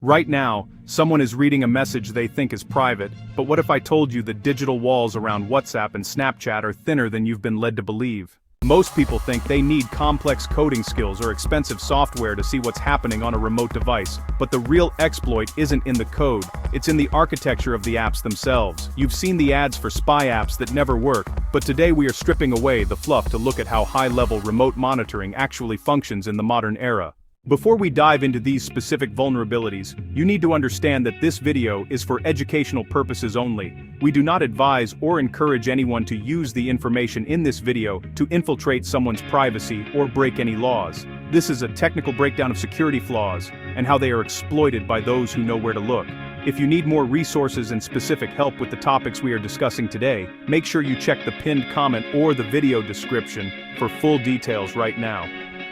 Right now, someone is reading a message they think is private, but what if I told you the digital walls around WhatsApp and Snapchat are thinner than you've been led to believe? Most people think they need complex coding skills or expensive software to see what's happening on a remote device, but the real exploit isn't in the code, it's in the architecture of the apps themselves. You've seen the ads for spy apps that never work, but today we are stripping away the fluff to look at how high-level remote monitoring actually functions in the modern era. Before we dive into these specific vulnerabilities, you need to understand that this video is for educational purposes only. We do not advise or encourage anyone to use the information in this video to infiltrate someone's privacy or break any laws. This is a technical breakdown of security flaws and how they are exploited by those who know where to look. If you need more resources and specific help with the topics we are discussing today, make sure you check the pinned comment or the video description for full details right now.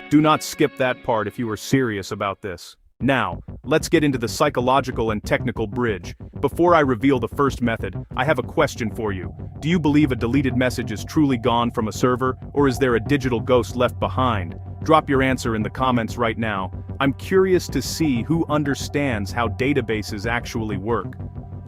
Do not skip that part if you are serious about this. Now, let's get into the psychological and technical bridge. Before I reveal the first method, I have a question for you. Do you believe a deleted message is truly gone from a server, or is there a digital ghost left behind? Drop your answer in the comments right now. I'm curious to see who understands how databases actually work.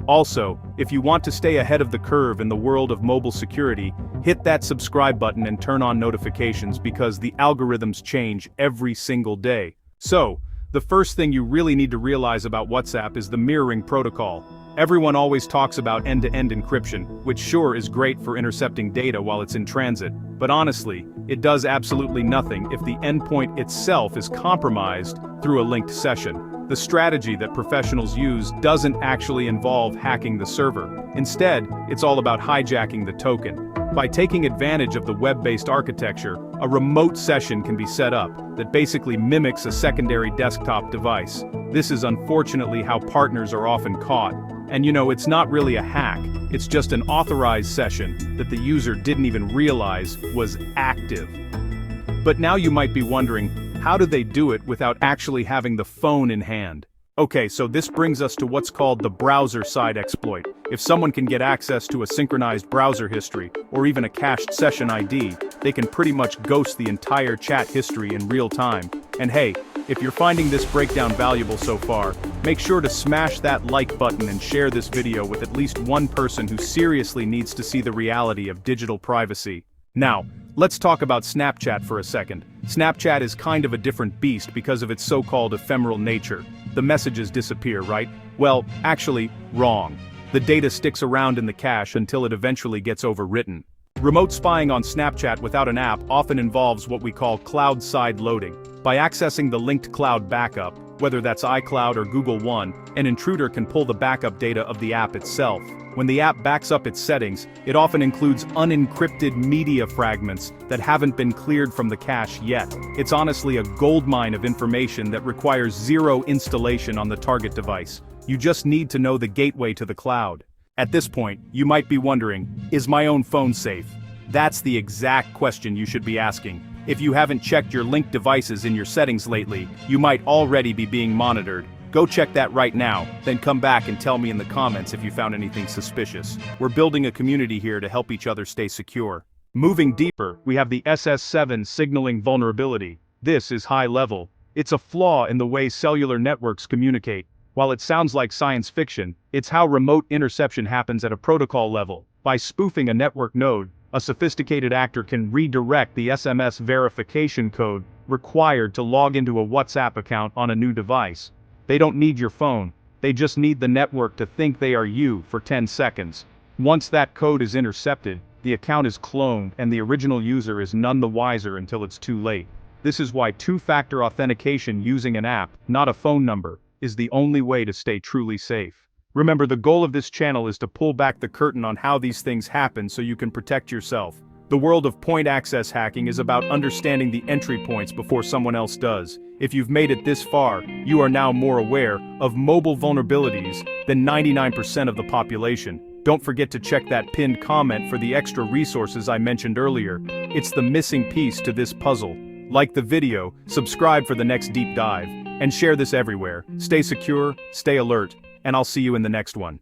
Also, if you want to stay ahead of the curve in the world of mobile security, hit that subscribe button and turn on notifications because the algorithms change every single day. So, the first thing you really need to realize about WhatsApp is the mirroring protocol. Everyone always talks about end-to-end encryption, which sure is great for intercepting data while it's in transit, but honestly, it does absolutely nothing if the endpoint itself is compromised through a linked session. The strategy that professionals use doesn't actually involve hacking the server. Instead, it's all about hijacking the token. By taking advantage of the web-based architecture, a remote session can be set up that basically mimics a secondary desktop device. This is unfortunately how partners are often caught. And it's not really a hack, it's just an authorized session that the user didn't even realize was active. But now you might be wondering, how do they do it without actually having the phone in hand? Okay, so this brings us to what's called the browser-side exploit. If someone can get access to a synchronized browser history, or even a cached session ID, they can pretty much ghost the entire chat history in real time. And hey, if you're finding this breakdown valuable so far, make sure to smash that like button and share this video with at least one person who seriously needs to see the reality of digital privacy. Now, let's talk about Snapchat for a second. Snapchat is kind of a different beast because of its so-called ephemeral nature. The messages disappear, right? Well, actually, wrong. The data sticks around in the cache until it eventually gets overwritten. Remote spying on Snapchat without an app often involves what we call cloud-side loading. By accessing the linked cloud backup, whether that's iCloud or Google One, an intruder can pull the backup data of the app itself. When the app backs up its settings, it often includes unencrypted media fragments that haven't been cleared from the cache yet. It's honestly a goldmine of information that requires zero installation on the target device. You just need to know the gateway to the cloud. At this point, you might be wondering, is my own phone safe? That's the exact question you should be asking. If you haven't checked your linked devices in your settings lately, you might already be being monitored. Go check that right now, then come back and tell me in the comments if you found anything suspicious. We're building a community here to help each other stay secure. Moving deeper, we have the SS7 signaling vulnerability. This is high level. It's a flaw in the way cellular networks communicate. While it sounds like science fiction, it's how remote interception happens at a protocol level. By spoofing a network node, a sophisticated actor can redirect the SMS verification code required to log into a WhatsApp account on a new device. They don't need your phone, they just need the network to think they are you for 10 seconds. Once that code is intercepted, the account is cloned and the original user is none the wiser until it's too late. This is why two-factor authentication using an app, not a phone number, is the only way to stay truly safe. Remember, the goal of this channel is to pull back the curtain on how these things happen so you can protect yourself. The world of point access hacking is about understanding the entry points before someone else does. If you've made it this far, you are now more aware of mobile vulnerabilities than 99% of the population. Don't forget to check that pinned comment for the extra resources I mentioned earlier. It's the missing piece to this puzzle. Like the video, subscribe for the next deep dive, and share this everywhere. Stay secure, stay alert, and I'll see you in the next one.